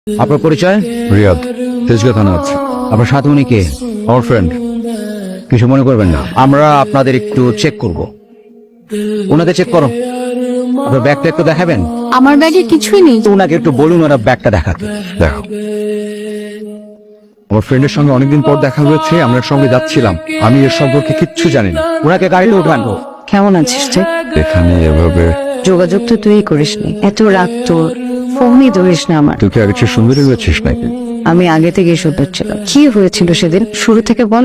আপনার পরিচয়? রিয়াদ, তেজগাঁ থানা আছে। আপনার সাথে উনি কে? আমার ফ্রেন্ড। কিছু মনে করবেন না, আমরা আপনাদের একটু চেক করব। ওনাকে চেক করো। আপনার ব্যাগটা একটু দেখাবেন? আমার ব্যাগে কিছুই নেই। তো ওনাকে একটু বলুন ওরা ব্যাগটা দেখাতে। দেখো, আমার ফ্রেন্ডের সঙ্গে অনেকদিন পর দেখা হয়েছে, আমরা সঙ্গে যাচ্ছিলাম। আমি এর সম্পর্কে কিচ্ছু জানি না। ওনাকে গাড়িতে উঠান। কেমন আছিস তুই? এখানে এভাবে যোগাযোগ তো তুই করিসনি, এত রাত তোর ফোনই ধরিস না আমার। তুই কি আগে চেয়ে সুন্দরী হয়েছিস নাকি? আমি আগে থেকে সুন্দর ছিলাম। কি হয়েছিল সেদিন শুরু থেকে বল।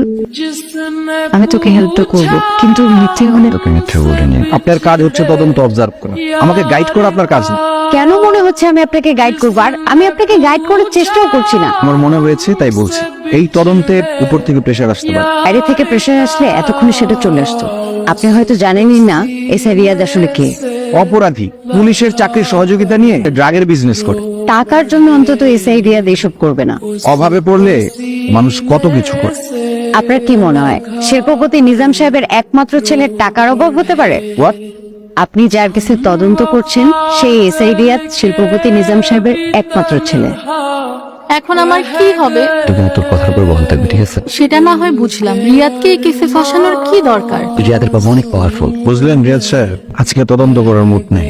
আমি তোকে হেল্পটা করব, কিন্তু মিথ্যে হলে তোকে মিথ্যে বলিনি। আপনার কাজ হচ্ছে তদন্ত অবজার্ভ করা, আমাকে গাইড করা আপনার কাজ না। কেন মনে হচ্ছে আমি আপনাকে গাইড করবো? আর আমি আপনাকে গাইড করার চেষ্টাও করছি না। আমার মনে হয়েছে তাই বলছি। এই তদন্তের উপর থেকে প্রেশার আসতে পারে। বাইরে থেকে প্রেশার আসলে এতক্ষণে সেটা চলে আসতো। আপনি হয়তো জানেনই না এসআই রিয়াদ আসলে কে। অপরাধী পুলিশের চাকরির সহযোগিতা নিয়ে ড্রাগের বিজনেস করে। টাকার জন্য অন্তত এসআই রিয়াদ এসব করবে না। অভাবে পড়লে মানুষ কত কিছু করে। আপনার কি মনে হয় শিল্পপতি নিজাম সাহেবের একমাত্র ছেলের টাকার অভাব হতে পারে? হোয়াট? আপনি যার কাছে তদন্ত করছেন সেই এসআই রিয়াদ শিল্পপতি নিজাম সাহেবের একমাত্র ছেলে। এখন আমার কি হবে তুমি তোর কথার উপর বহন থাকবে, ঠিক আছে? সেটা না হয় বুঝলাম, রিয়াদকে এই কেসে ফাঁসানোর কি দরকার? রিয়াদের বাবা অনেক পাওয়ারফুল। বুঝলেন রিয়াদ সাহেব, আজকে তদন্ত করার মুড নেই।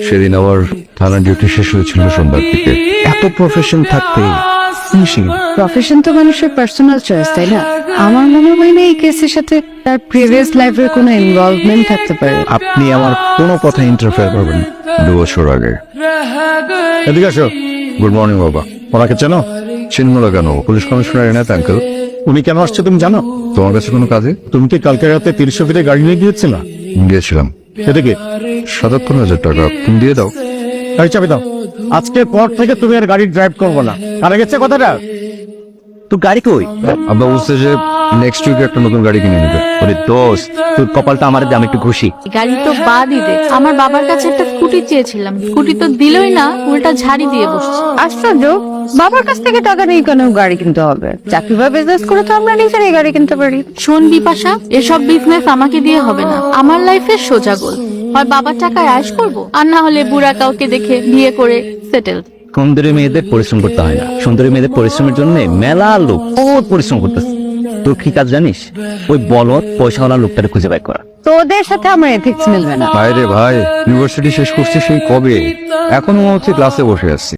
সেদিন আমার থানার ডিউটি শেষ হয়েছিল সন্ধ্যার দিকে। এত প্রফেশন থাকতে ফিনিশিং। প্রফেশন তো মানুষের পার্সোনাল চয়েস, তাই না? আমার মনে হয় না এই কেসের সাথে তার প্রিভিয়াস লাইফের কোনো ইনভলভমেন্ট থাকতে পারে। আপনি আমার কোনো কথা ইন্টারফেয়ার করবেন না। 2 বছর আগে। এদিকে আসো। গুড মর্নিং বাবা। ওনাকে চেনো? চিনব না কেন? Police commissioner Enayet uncle. উনি কেন আসছে তুমি জানো? তোমার কাছে কোনো কাজে? তুমি কি কালকে রাতে 30 ফিটে গাড়ি নিয়ে গিয়েছিল? গিয়েছিলাম। এদিকে 77,000 টাকা। তুমি দিয়ে দাও। গাড়ি চাবি দাও। আজকের পর থেকে তুমি আর গাড়ি ড্রাইভ করবে না। কানে গেছে কথাটা? তো গাড়ি কই? আব্বা বলছে যে নেক্সট উইকে একটা নতুন গাড়ি কিনে নেবে। ওরে দোস্ত, তোর কপালটা আমার দাম একটু খুশি। গাড়ি তো বাদই দে, আমার বাবার কাছে একটা স্কুটি চেয়েছিলাম, স্কুটি তো দিলই না, উল্টা ঝাড়ি দিয়ে বসছে। আশ্চর্য, বাবার কাছ থেকে টাকা নেই কেন গাড়ি কিনতে হবে? চাকরি বা বিজনেস করে তো আমরা নিজেরাই গাড়ি কিনতে পারি। শোন বিপাশা, এসব বিজনেস আমাকে দিয়ে হবে না। আমার লাইফের সোজা গোল, হয় বাবার টাকায় আয়েশ করব, আর না হলে বুড়া কাউকে দেখে বিয়ে করে সেটেল। সুন্দরী মেয়েদের পরিশ্রম করতে হয় না, সুন্দরী মেয়েদের পরিশ্রমের জন্য মেলা লোক বহুত পরিশ্রম করতেছে। তোর কি কাজ জানিস? ওই বলদ পয়সাওয়ালা লোকটাকে খুঁজে বের করা। তোদের সাথে আমার এথিক্স মিলবে না। ভাই রে ভাই, ইউনিভার্সিটি শেষ করছে সেই কবে, এখনো মনে হচ্ছে ক্লাসে বসে আছি।